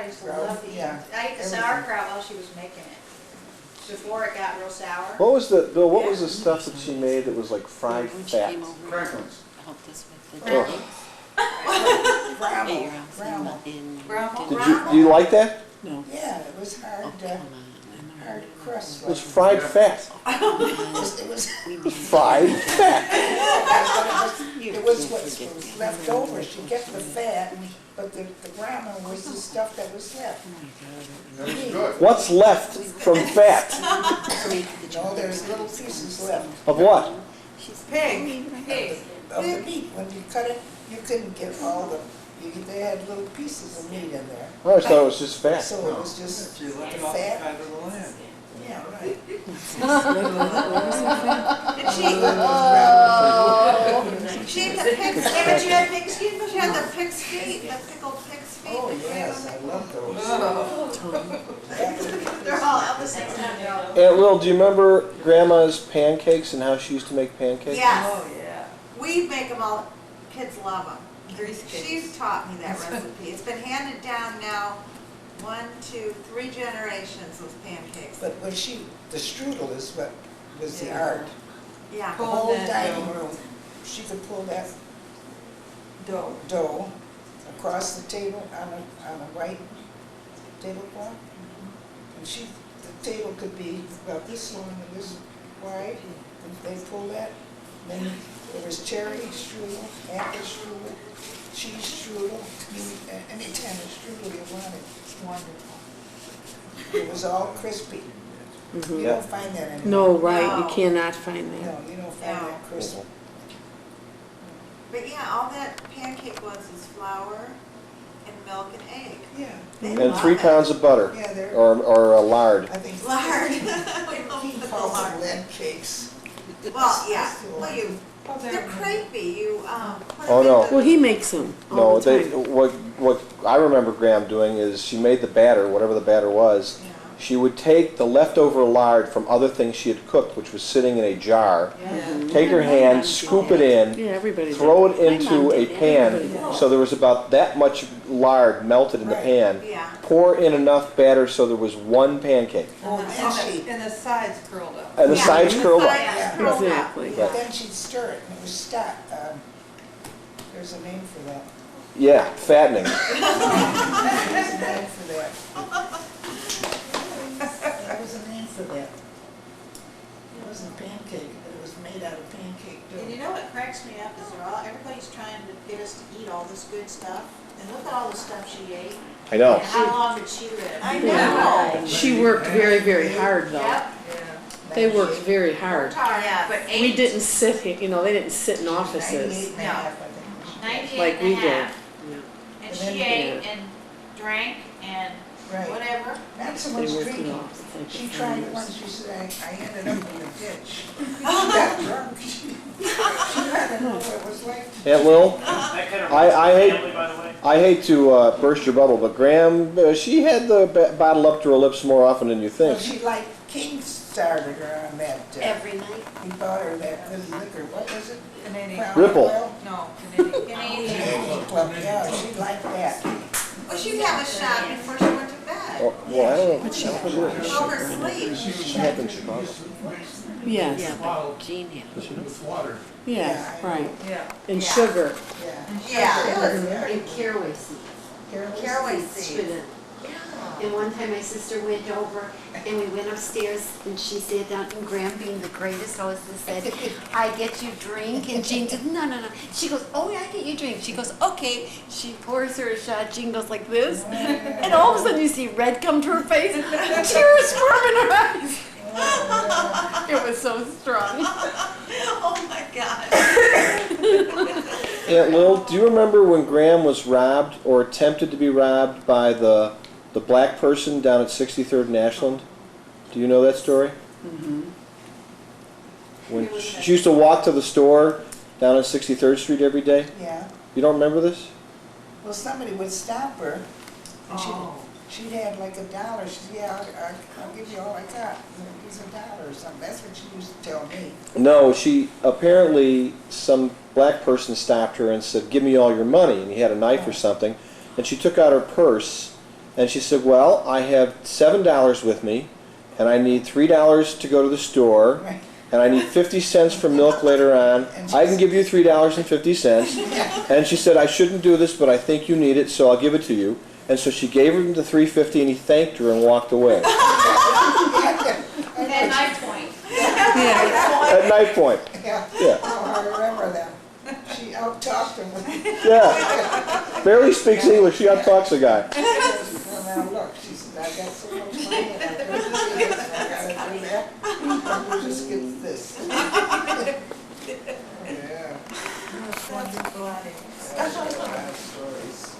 Everybody used to love to eat. Yeah. I ate the sauerkraut while she was making it, before it got real sour. What was the, Bill, what was the stuff that she made that was like fried fat? Crackles. Help us with the Oh. Grammel. Do you like that? No. Yeah, it was hard, Oh, come on. hard crust. It was fried fat. It was Fried fat. it was what was left over. She kept the fat, but the grammel was the stuff that was left. That's good. What's left from fat? No, there's little pieces left Of what? Pig. of the meat. When you cut it, you couldn't get all the, they had little pieces of meat in there. I always thought it was just fat. So it was just the fat. Yeah, right. She ate the pig's, haven't you had pig's feet? She had the pig's feet, the pickled pig's feet. Oh, yes, I love those. They're all out the same time. Aunt Lil, do you remember Grandma's pancakes and how she used to make pancakes? Yes. We make them all, kids love them. She's taught me that recipe. It's been handed down now, 1, 2, 3 generations of pancakes. But when the strudel is what was the art. Yeah. The whole dining room, she could pull that dough across the table on a white tablecloth. And the table could be about this long and this wide. And they pull that, then there was cherry strudel, apple strudel, cheese strudel, any kind of strudel you wanted. It's wonderful. It was all crispy. You don't find that anymore. No, right, No. you cannot find that. No, you don't find No. that crispy. But yeah, all that pancake was is flour and milk and egg. Yeah. They And love 3 it. pounds of butter. Yeah, they're, Or lard. I think. Lard. He calls them lead cakes. Well, yeah, well, they're crepey, you, put Oh, them no. in the- Well, he makes them all No, the they, time. what I remember Graham doing is she made the batter, whatever the batter was. Yeah. She would take the leftover lard from other things she had cooked, which was sitting in a jar, take her hand, scoop it in, Yeah, everybody throw did. it into a pan, Everybody so there was about that much lard melted in the Right. pan. Yeah. Pour in enough batter so there was one pancake. Oh, then she, And the sides curled up. And the Yeah, sides the curled up. sides Yeah. curled up. Exactly. Right. then she'd stir it and it was stuck. There's a name for that. Yeah, fattening. There's a name for that. There was a name for that. It wasn't pancake, but it was made out of pancake And you dough. know what cracks me up is everybody's trying to get us to eat all this good stuff, and look at all the stuff she ate. I know. And how long did she live? I know. She worked very, very hard though. Yep. They worked very hard. Yeah, but We didn't sit, you know, they didn't sit in offices 98 and a half, I think. 98 like and we a did. half. Yeah. And she ate and drank and Right. whatever. Not so They much worked in drinking. offices like She for tried years. once, she said, I ended up in the ditch. She got drunk. She had to know what it was like. Aunt Lil, That kind of I hate- family, by the way. I hate to burst your bubble, but Graham, she had the bottle up to her lips more often than you Well, think. she like King started her on that. Every night. He bought her that good liquor, what was it? Canadian. Crown Ripple. Royal? No, Canadian. Canadian Club, yeah, she liked that. Well, she'd have a shot before she went to bed. Oh, well, I don't know. Over sleep. She had in Chicago. Yes, Yeah, but Jean had. With water. yeah, right. Yeah. And Yeah. sugar. Yeah. Yeah, it was And caraway seeds. caraway Put seeds. it. And one time my sister went over and we went upstairs and she sat down and Graham being the greatest hostess said, I get you drink. And Jean said, no, no, no. She goes, oh yeah, I get you drink. She goes, okay. She pours her a shot. Jean goes like this. And all of a sudden you see red come to her face. Tears squirm in her eyes. It was so strong. Oh my God. Aunt Lil, do you remember when Graham was robbed or attempted to be robbed by the black person down at 63rd and Ashland? Do you know that story? Mm-hmm. When she used to walk to the store down on 63rd Street every day? Yeah, You don't remember this? well, somebody would stop her, and she'd have like $1. She'd say, yeah, I'll give you all I got. Here's $1 or something. That's what she used to tell me. No, she apparently, some black person stopped her and said, give me all your money, and he had a knife or something, and she took out her purse And she said, well, I have $7 with me, and I need $3 to go to the store, Right. and I need 50 cents for milk later on. I can give you $3.50. And she said, I shouldn't do this, but I think you need it, so I'll give it to you. And so she gave him the $3.50, and he thanked her and walked away. At night point. At night point. Yeah. Yeah. Oh, I remember that. She out-talked him with, Yeah. Barely speaks English. She out-talks the guy. now look, she said, I got so much money and I gotta do this, I gotta do that. And you just get this. Yeah. Stories.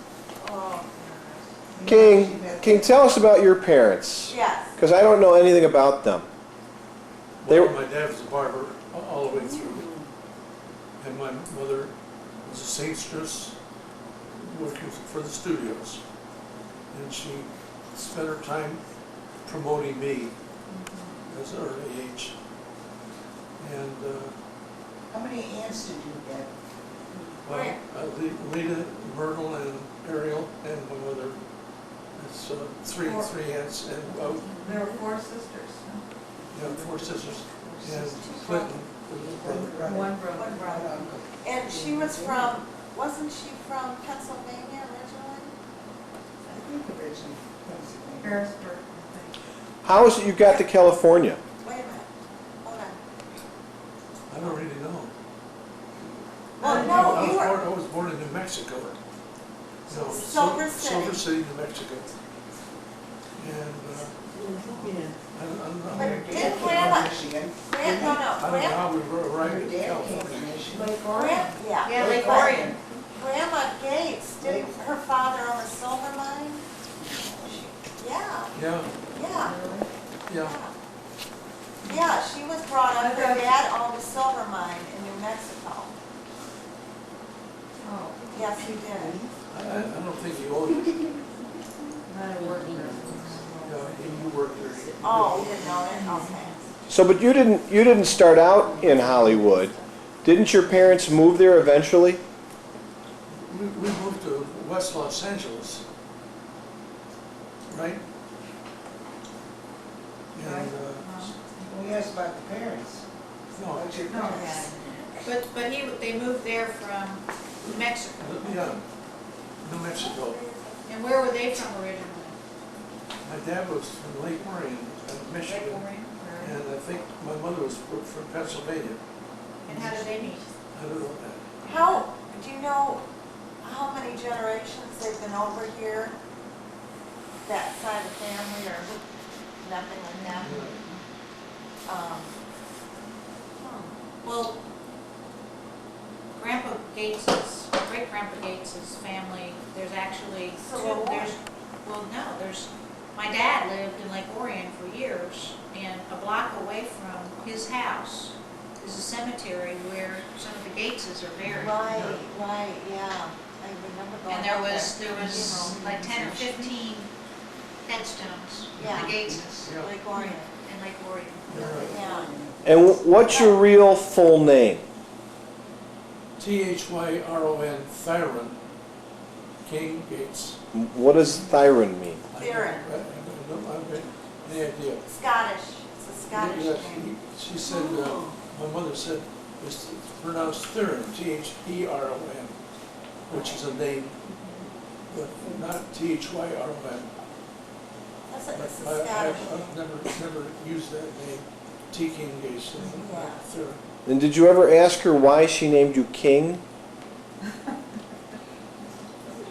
Oh, King, tell us about your parents, yes. because I don't know anything about them. They Well, were- my dad was a barber all the way through, and my mother was a seamstress working for the studios. And she spent her time promoting me at an early age. And, How many aunts did you get? well, Lita, Myrtle, and Ariel, and my mother. It's three aunts, and There were 4 sisters. yeah, 4 sisters, and Clinton was a brother. One brother. One brother. And she was from, wasn't she from Pennsylvania originally? I think originally, Pennsylvania. Harrisburg, I How is it you got to California? Wait a minute, hold on. I don't really know. Well, no, you were, I was born in New Mexico. No, Silver City. Silver City, New Mexico. And I don't but know. did Grandma, Michigan. I don't know Grandma, how we were Your arrived in dad came California. from Michigan. yeah. Yeah, Lake But Orion. Grandma Gates, didn't her father own a silver mine? Yeah, Yeah, yeah, yeah. yeah, she was brought up, her dad owned a silver mine in New Mexico. Oh, Yes, he did. I don't think you owned it. I worked there. You worked there. Oh, you didn't know it? Okay. So, but you didn't start out in Hollywood. Didn't your parents move there eventually? We moved to West Los Angeles, right? And, We asked about the parents. no, About your No, parents. But they moved there from Mexico. yeah, New Mexico. And where were they from originally? My dad was from Lake Orion, Lake Michigan, Orion? and I think my mother was from Pennsylvania. And how did they meet? I don't know that. How, do you know how many generations they've been over here? That side of the family or nothing like that? Well, Grandpa Gates's, great-grandpa Gates's family, there's actually So two, what? my dad lived in Lake Orion for years, and a block away from his house is a cemetery where some of the Gateses are buried. Right, yeah. I remember going And up there was like 10 or 15 headstones, Yeah. the Gateses, Yeah. Lake Orion, in Lake Orion. You're right. yeah. And what's your real full name? Thyron, Thyron King Gates. What does Thyron mean? Thyron. I don't have any idea. Scottish, it's a Scottish Yeah, name. she said, my mother said, it's pronounced Theron, Theron, which is a name, but not Thyn. That's But it's a Scottish name. I've never used that name, T. King Gates, Yeah. Theron. And did you ever ask her why she named you King?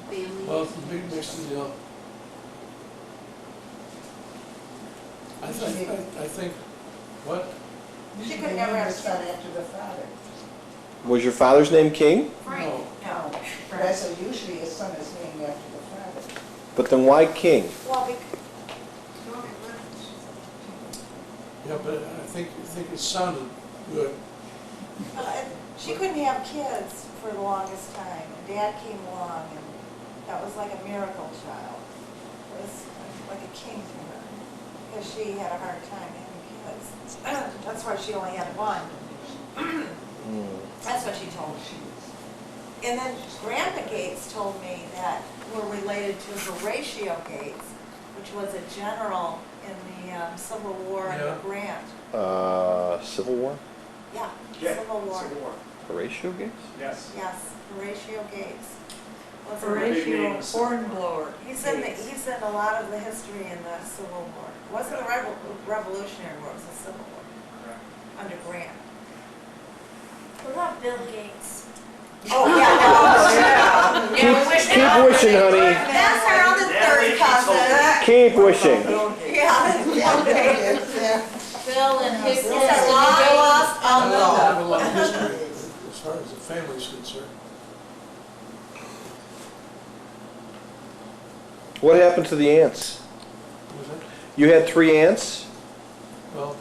Family. Well, it's a big mixed deal. I think, what? She could They never named have the son said it. after the father. Was your father's name King? Frank. No. No. That's a, usually a son is named after the father. But then why King? Well, Yeah, but I think it sounded good. she couldn't have kids for the longest time. And Dad came along and that was like a miracle child. It was like a king to her because she had a hard time having kids. That's why she only had one. That's what she told me. And then Grandpa Gates told me that were related to Horatio Gates, which was a general in the Civil War under Yeah. Grant. Civil War? Yeah, Yeah, Civil War. Civil War. Horatio Gates? Yes. Yes, Horatio Gates. Was a- Horatio Hornblower. He's in a lot of the history in the Civil War. It wasn't the Revolutionary War, it was the Civil War Correct. under Grant. What about Bill Gates? Oh, yeah. Keep wishing, honey. That's our other third cousin. Keep wishing. Yeah. Okay. Yeah. Bill and his It's a long lost I have a uncle. lot of history as far as the family's concerned. What happened to the ants? Was it? You had 3 ants? Well,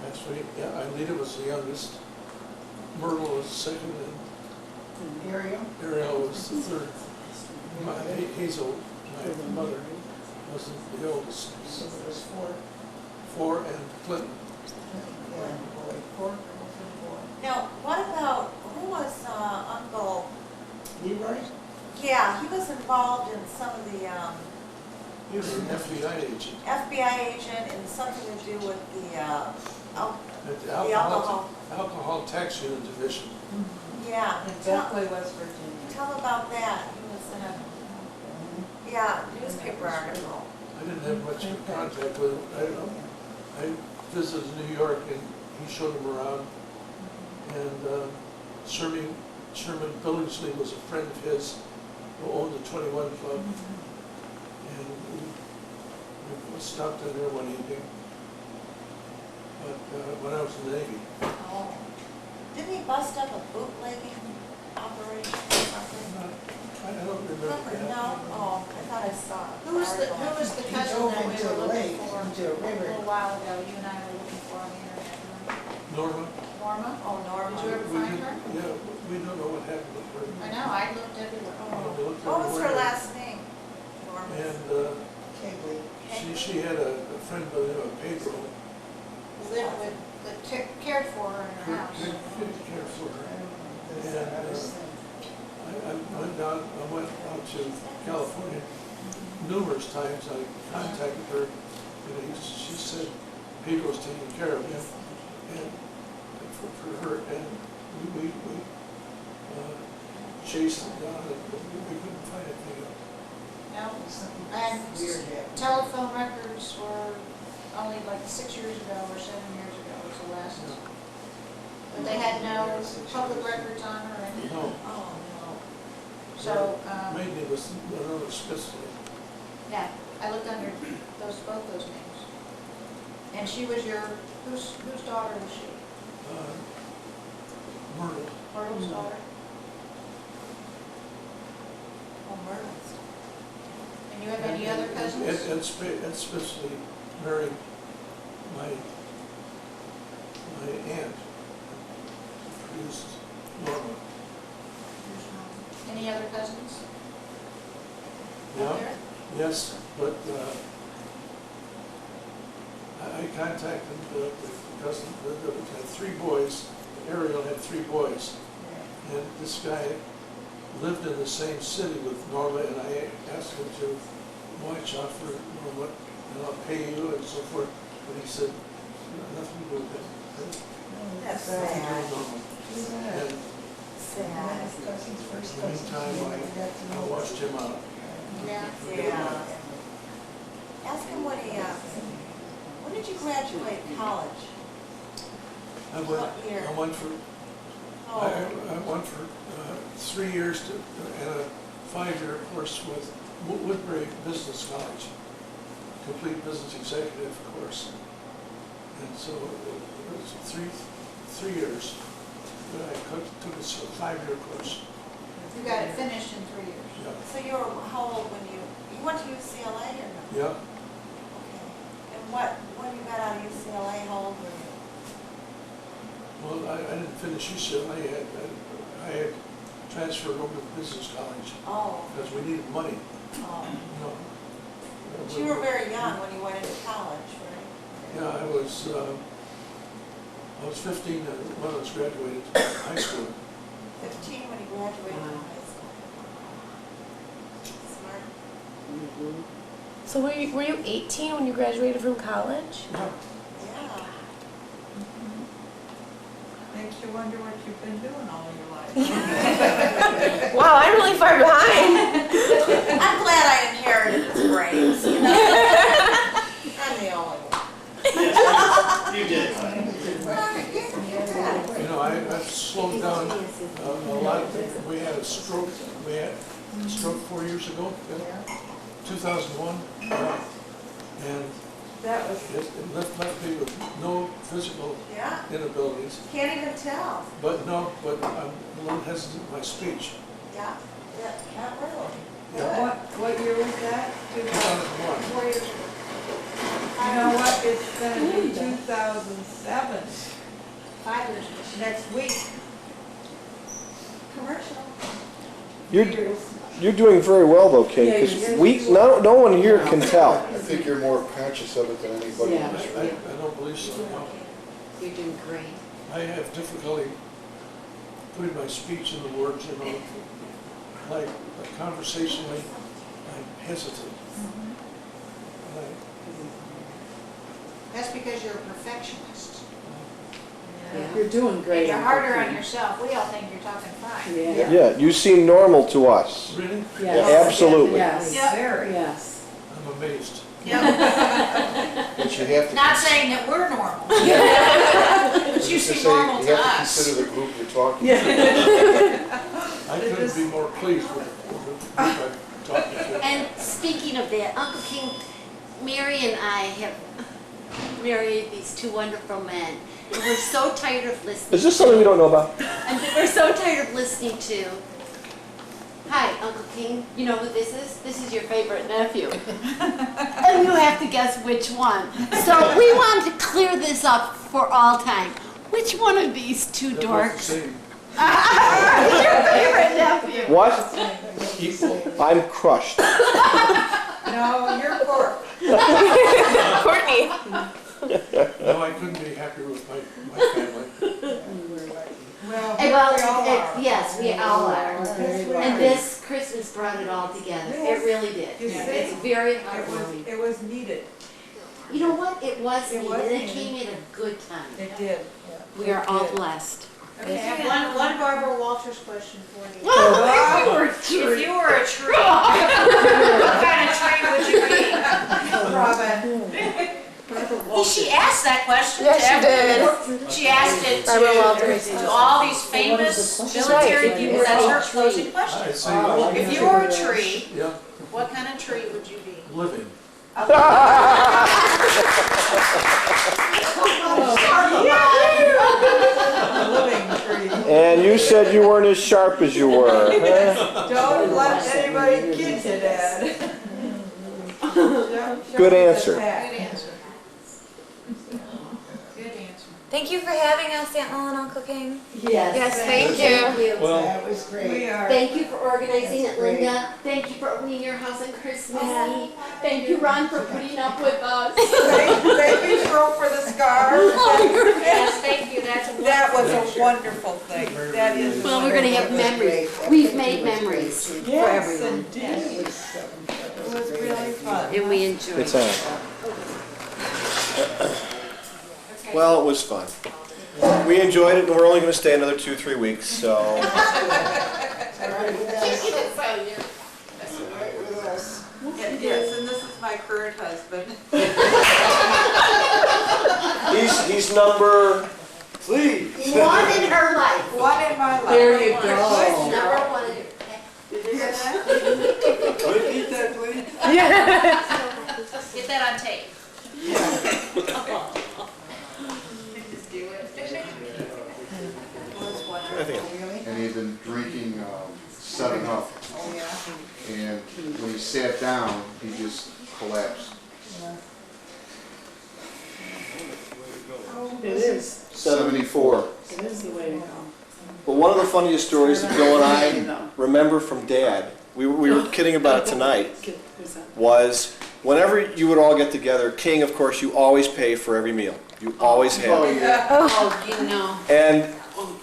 actually, yeah, Ailita was the youngest, Myrtle was the second, and Ariel? Ariel was the third. Hazel, my mother, was the oldest. So there was 4. 4, and Clinton. Yeah, boy, 4 girls and a boy. Now, what about, who was Uncle? Leroy? Yeah, he was involved in some of the He was an FBI agent. FBI agent and something to do with the At the alcohol. Alcohol Tax Unit Division. Yeah. In Tell, Beckley, West Virginia. tell about that. He was in a, yeah, newspaper article. I didn't have much contact with him. I visited New York and he showed him around. And Sherman Billingsley was a friend of his who owned the 21 Club. And we stopped in there one evening. But when I was in the Navy. Oh. Didn't he bust up a bootlegging operation or something? I don't remember that. No? Oh, I thought I saw it. Who was the cousin He that dove we into were the looking lake, for into a a river. little while ago? You and I were looking for on the internet. Norma? Norma? Oh, Norma. Did you ever We find didn't- her? Yeah, we don't know what happened with her. I know, I looked everywhere. We looked What was her everywhere. last name? Norma. And Kegley. she had a friend by the name of Pedro. Lived with, that cared for her in her house. Good care for her. That's And, another thing. I went out to California numerous times. I contacted her, and she said Pedro's taking care of him, and for her, and we chased him down, and we couldn't find anything else. No, Something and weird happened. telephone records were only like 6 years ago or 7 years ago was the last. But they had no public records on her or anything. No, Oh, So, mainly it was another Smithson. yeah, I looked under both those names. And she was your, whose daughter was she? Myrtle. Myrtle's daughter? no. Oh, Merlin's. And you have any other cousins? Ed Smithson married my aunt, who produced Norma. Any other cousins? Yeah, Out there? yes, but I contacted the cousin that had 3 boys. Ariel had 3 boys, and this guy lived in the same city with Norma, and I asked him to watch out for Norma, and I'll pay you and so forth. But he said, nothing to do with it. That's Nothing to do sad. with Norma. And Sad. Cousins, first in the cousins. meantime, we never got to I know. watched him out. Yeah. Yeah. Ask him when when did you graduate college? I What year? went for Oh, I went for 3 years and a 5-year course with Woodbury Business College, complete business executive course. And so it was 3 years. But I took a 5-year course. You got it finished in 3 years. Yeah. so you were how old when you went to UCLA or no? Yeah. Okay. And when you got out of UCLA, how old were you? Well, I didn't finish UCLA. I had transferred over to business college Oh, because we needed money. oh. You know. But you were very young when you went into college, right? Yeah, I was 15 when I was graduated high school. 15 when you graduated from high school. So were you 18 when you graduated from college? Yeah. Yeah. Makes you wonder what you've been doing all your life. Wow, I'm really far behind. I'm glad I inherited his brains, you know? I'm the only one. You did. You know, I've slowed down a lot. We had a stroke. We had a stroke 4 years ago, 2001, and That was, it left me with no physical Yeah, inabilities. can't even tell. But I'm a little hesitant in my speech. Yeah, not really. what year was that? 2001. 4 years ago. You know what, it's gonna be 2007, 5 years ago. next week. Commercial. You're doing very well though, King, because no one here can tell. I think you're more conscious of it than anybody in this I room. don't believe so. No. You're doing great. I have difficulty putting my speech into words, you know, like conversationally, I'm hesitant. And That's because you're a perfectionist. Yeah. You're doing great. You're Uncle harder Ken. on yourself. We all think you're talking fine. Yeah. Yeah, you seem normal to us. really, Yes. Absolutely. Yes. Yep. Very. Yes. I'm amazed. Yep. But you have to. Not saying that we're normal. But you Just to seem say, normal you to have to us. consider the group you're talking to. I couldn't be more pleased with the group I'm talking to. And speaking of that, Uncle King, Mary and I have married these two wonderful men. And we're so tired of listening. Is this something we don't know about? And we're so tired of listening to. Hi, Uncle King. You know who this is? This is your favorite nephew. And you have to guess which one. So we wanted to clear this up for all time. Which one of these two That was the dorks same. is your favorite nephew? What? I'm crushed. No, you're poor. Courtney. No, I couldn't be happier with my family. Well, And we well, all are. yes, we all are. Yes, we And are. this Christmas brought it all together. It really did. You see? It's very It heartwarming. was needed. You know what? It was It needed. was And it needed. came at a good time. It did. We are all blessed. Okay, I have one Barbara Walters question for you. Oh, If you were a tree, what kind of tree would you be? Robin. She asked that question to Yes, she everyone. She asked it Barbara Walters. to all these famous military people. That's her closing question. I'd say, If you were a tree, yeah, what kind of tree would you be? living. Living tree. And you said you weren't as sharp as you were. Huh? Don't let anybody kid you, Dad. Good answer. Good answer. Good answer. Thank you for having us, Aunt Lil and Uncle King. Yes. Yes, thank you. Thank you. Well, That was great. We are. Thank you for organizing it, Linda. Thank you for opening your house on Christmas Eve. Thank you, Ron, for putting up with us. Thank you, Cheryl, for the scarf. Yes, thank you, that's a That was wonderful a wonderful thing. That is. Well, we're gonna have memories. We've made memories for Yes, everyone. indeed. It was really fun. And we enjoyed It's it. on. Well, it was fun. We enjoyed it, and we're only going to stay another 2-3 weeks, so. All right with us. All right with us. Yes, and this is my current husband. He's number. Please. One in her life. One in my life. There you Number go. one in her. Did you hear that? Repeat that, please. Get that on tape. Really? And he'd been drinking 7-Up. Oh, yeah. And when he sat down, he just collapsed. It is. 74. It is the way to go. But one of the funniest stories that Bill and I remember from Dad, we were kidding about it tonight, Who's that? was whenever you would all get together, King, of course, you always pay for every meal. You always have. Oh, you know. And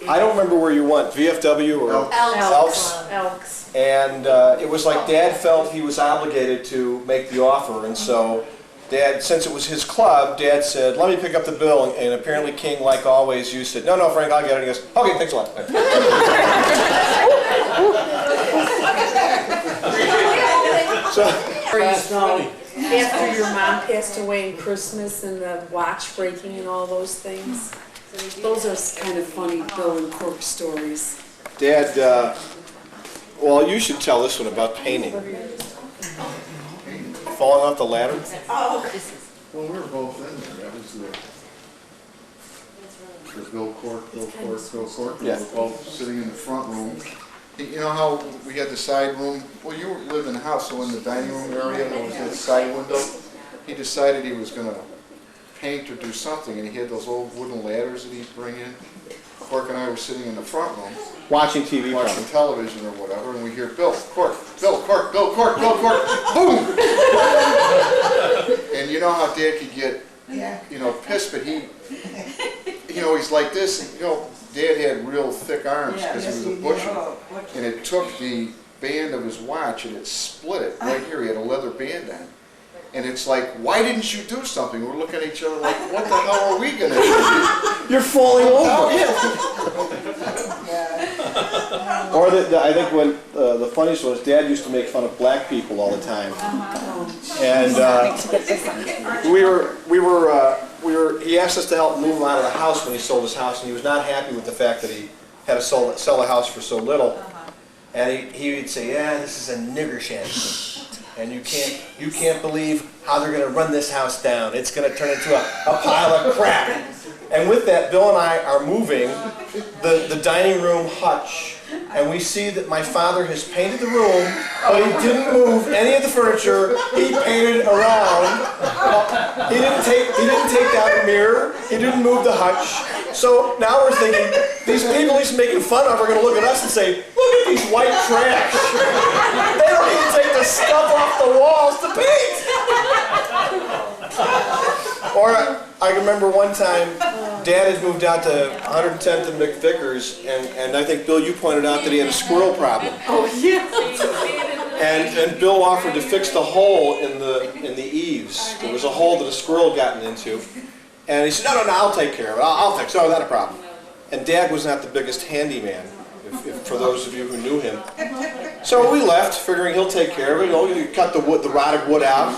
I don't remember where you went, VFW or Elks. Elks. Elks. And it was like Dad felt he was obligated to make the offer, and so Dad, since it was his club, Dad said, let me pick up the bill, and apparently King, like always, you said, no, Frank, I'll get it. He goes, okay, thanks a lot. After your mom passed away in Christmas and the watch breaking and all those things, those are kind of funny Bill and Cork stories. Dad, well, you should tell this one about painting. Falling off the ladder? Well, we were both in there. That was the Bill Cork. We Yeah. were both sitting in the front room. You know how we had the side room? Well, you lived in the house, so in the dining room area, there was that side window. He decided he was going to paint or do something, and he had those old wooden ladders that he'd bring in. Cork and I were sitting in the front room, Watching TV, watching probably. television or whatever, and we hear Bill Cork, boom! And you know how Dad could get, pissed, but he, he's like this, and, Dad had real thick arms because he was a butcher, and it took the band of his watch and it split it right here. He had a leather band on. And it's like, why didn't you do something? We're looking at each other like, what the hell are we going to do? You're falling over. Or I think when the funniest one is Dad used to make fun of black people all the time. And he asked us to help move him out of the house when he sold his house, and he was not happy with the fact that he had to sell the house for so little. And he would say, yeah, this is a nigger shanty. And you can't believe how they're going to run this house down. It's going to turn into a pile of crap. And with that, Bill and I are moving the dining room hutch, and we see that my father has painted the room, but he didn't move any of the furniture. He painted around. He didn't take down the mirror. He didn't move the hutch. So now we're thinking, these people he's making fun of are going to look at us and say, look at these white trash. They don't even take the stuff off the walls to paint. Or I remember one time, Dad had moved out to 110th and McVickers, and I think, Bill, you pointed out that he had a squirrel problem. Oh, yeah. And Bill offered to fix the hole in the eaves. There was a hole that a squirrel had gotten into. And he said, no, I'll take care of it. I'll fix it. Oh, not a problem. And Dad was not the biggest handyman, for those of you who knew him. So we left, figuring he'll take care of it. You cut the rotted wood out,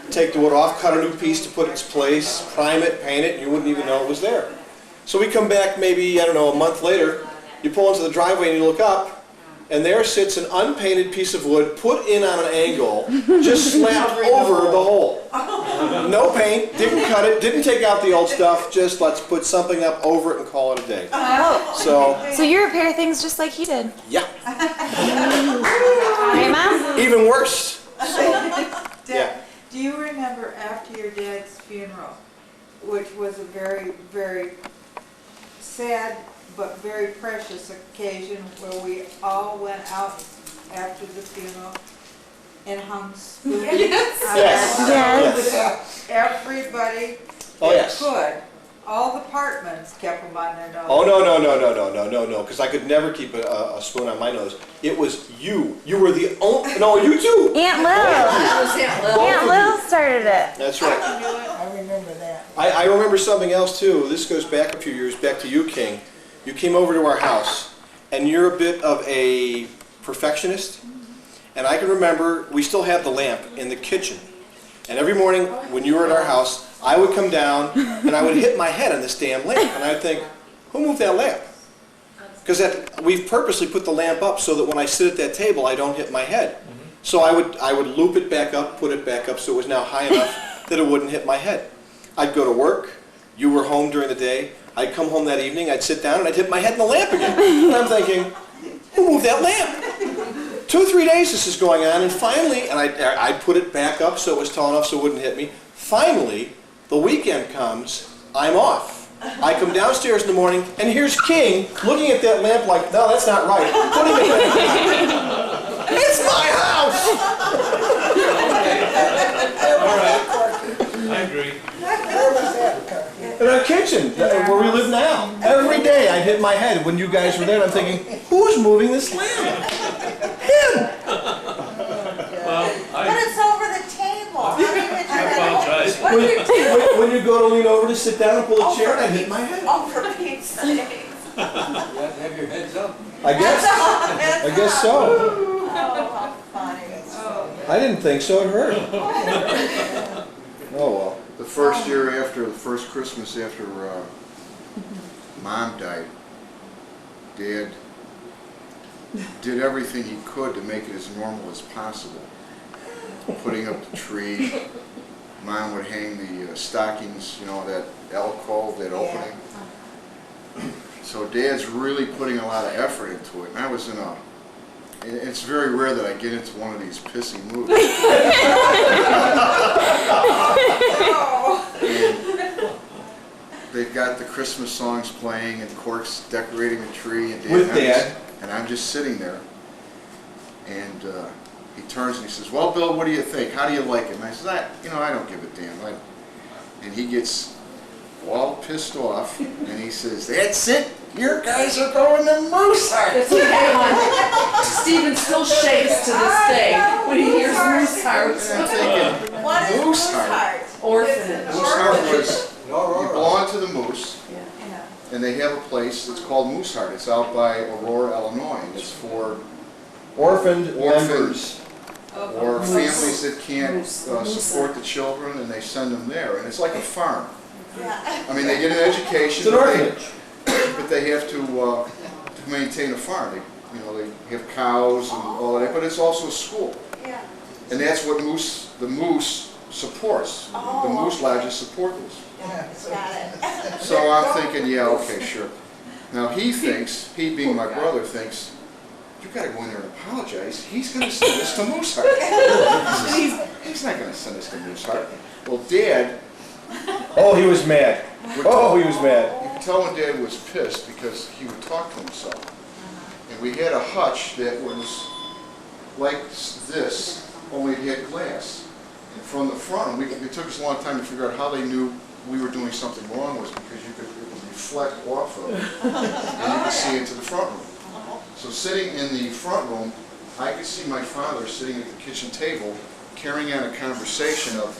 take the wood off, cut a new piece to put its place, prime it, paint it, and you wouldn't even know it was there. So we come back maybe, a month later. You pull into the driveway and you look up, and there sits an unpainted piece of wood put in on an angle, just slapped over the hole. No paint, didn't cut it, didn't take out the old stuff, just let's put something up over it and call it a day. So you repair things just like he did? Yeah. Hey, Mom? Even worse. Dad, do you remember after your dad's funeral, which was a very, very sad but very precious occasion where we all went out after the funeral and hung spoons? Yes. Everybody Oh, that yes. could. All the apartments kept them on their nose. Oh, no, because I could never keep a spoon on my nose. It was you. You were the only, no, you too. Aunt Lil. Aunt Lil started it. That's right. I remember that. I remember something else too. This goes back a few years, back to you, King. You came over to our house, and you're a bit of a perfectionist. And I can remember we still had the lamp in the kitchen. And every morning when you were at our house, I would come down and I would hit my head on this damn lamp. And I'd think, who moved that lamp? Because we've purposely put the lamp up so that when I sit at that table, I don't hit my head. So I would loop it back up, put it back up so it was now high enough that it wouldn't hit my head. I'd go to work. You were home during the day. I'd come home that evening, I'd sit down, and I'd hit my head in the lamp again. And I'm thinking, who moved that lamp? 2 or 3 days this is going on, and finally, and I'd put it back up so it was tall enough so it wouldn't hit me. Finally, the weekend comes, I'm off. I come downstairs in the morning, and here's King looking at that lamp like, no, that's not right. Putting it back. It's my house! All right. I agree. In our kitchen, where we live now. Every day I'd hit my head when you guys were there, and I'm thinking, who's moving this lamp? when you go to lean over to sit down and pull a chair, I hit my head. Oh, for Pete's sake. You have to have your heads up. I guess so. Oh, how funny. I didn't think so, it hurt. Oh, well. The first year after, the first Christmas after Mom died, Dad did everything he could to make it as normal as possible. Putting up the tree, Mom would hang the stockings, you know, that alcove, that opening. So Dad's really putting a lot of effort into it, and I was in a, it's very rare that I get into one of these pissy moods. And they've got the Christmas songs playing, and Cork's decorating the tree, and With Dad. And I'm just sitting there, and he turns and he says, "Well, Bill, what do you think? How do you like it?" And I said, I don't give a damn. And he gets all pissed off, and he says, "That's it. Your guys are going to Moose Heart." Stephen still shakes to this day when he hears Moose Heart. I'm thinking, What is Moose Moose Heart? Heart? Orphanage. Moose Heart was, you belong to the Moose, Yeah. and they have a place, it's called Moose Heart. It's out by Aurora, Illinois, and it's for Orphaned Orphans. members. or families that can't Moose. support the children, and they send them there. And it's like a farm. Yeah. I mean, they get an education, It's an orphanage. but they have to maintain a farm. They have cows and all that, but it's also a school. Yeah. And that's what the Moose supports. The Moose Lodges support this. Got it. So I'm thinking, yeah, okay, sure. Now he being my brother, thinks, you gotta go in there and apologize. He's gonna send us to Moose Heart. He's not gonna send us to Moose Heart. Well, Dad, Oh, he was mad. Oh, he was mad. you could tell when Dad was pissed because he would talk to himself. And we had a hutch that was like this, only it had glass. And from the front, it took us a long time to figure out how they knew we were doing something wrong, was because it would reflect off of it. And you could see into the front room. So sitting in the front room, I could see my father sitting at the kitchen table carrying on a conversation of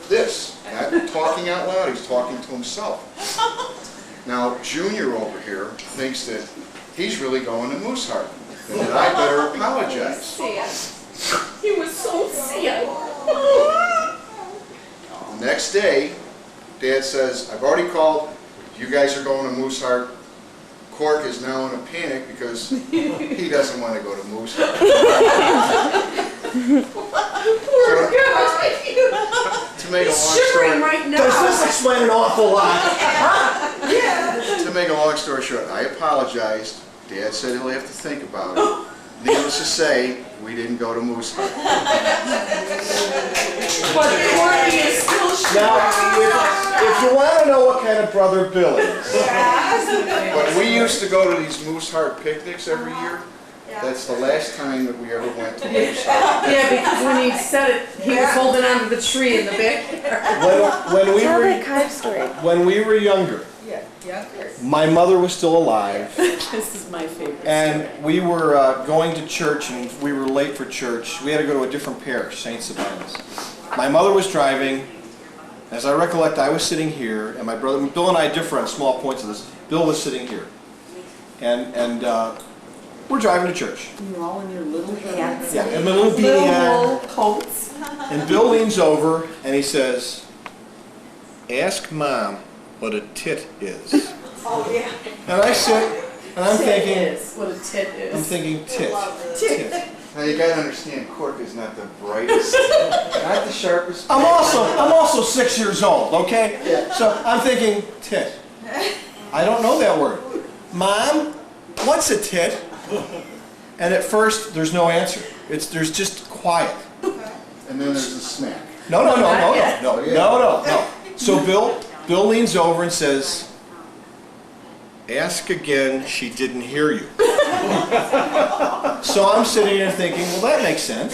this, not talking out loud, he's talking to himself. Now, Junior over here thinks that he's really going to Moose Heart, and that I better apologize. He was so sad. The next day, Dad says, I've already called, you guys are going to Moose Heart. Cork is now in a panic because he doesn't want to go to Moose Heart. To make a long Shivering story, right now. Does this explain an awful lot? to make a long story short, I apologized. Dad said he'll have to think about it. Needless to say, we didn't go to Moose Heart. But Courtney is still Now, shivering. if you want to know what kind of brother Bill is, But we used to go to these Moose Heart picnics every year. That's the last time that we ever went to Moose Heart. Yeah, because when he said it, he was holding onto the tree in the backyard. when we were younger, my mother was still alive, This is my favorite and story. we were going to church, and we were late for church. We had to go to a different parish, St. Sabina's. My mother was driving. As I recollect, I was sitting here, and my brother, Bill and I differ on small points of this. Bill was sitting here, and we're driving to church. You're all in your little hats. Yeah, and my little beanie Little on. wool coats. And Bill leans over and he says, "Ask Mom what a tit is." Oh, yeah. And I sit, and I'm Tit thinking, is what a tit is. I'm thinking tit, Tit. tit. Now you gotta understand, Cork is not the brightest, not the sharpest. I'm also 6 years old, okay? So I'm thinking tit. I don't know that word. Mom, what's a tit? And at first, there's no answer. There's just quiet. And then there's a smack. No. So Bill leans over and says, "Ask again, she didn't hear you." So I'm sitting here thinking, well, that makes sense.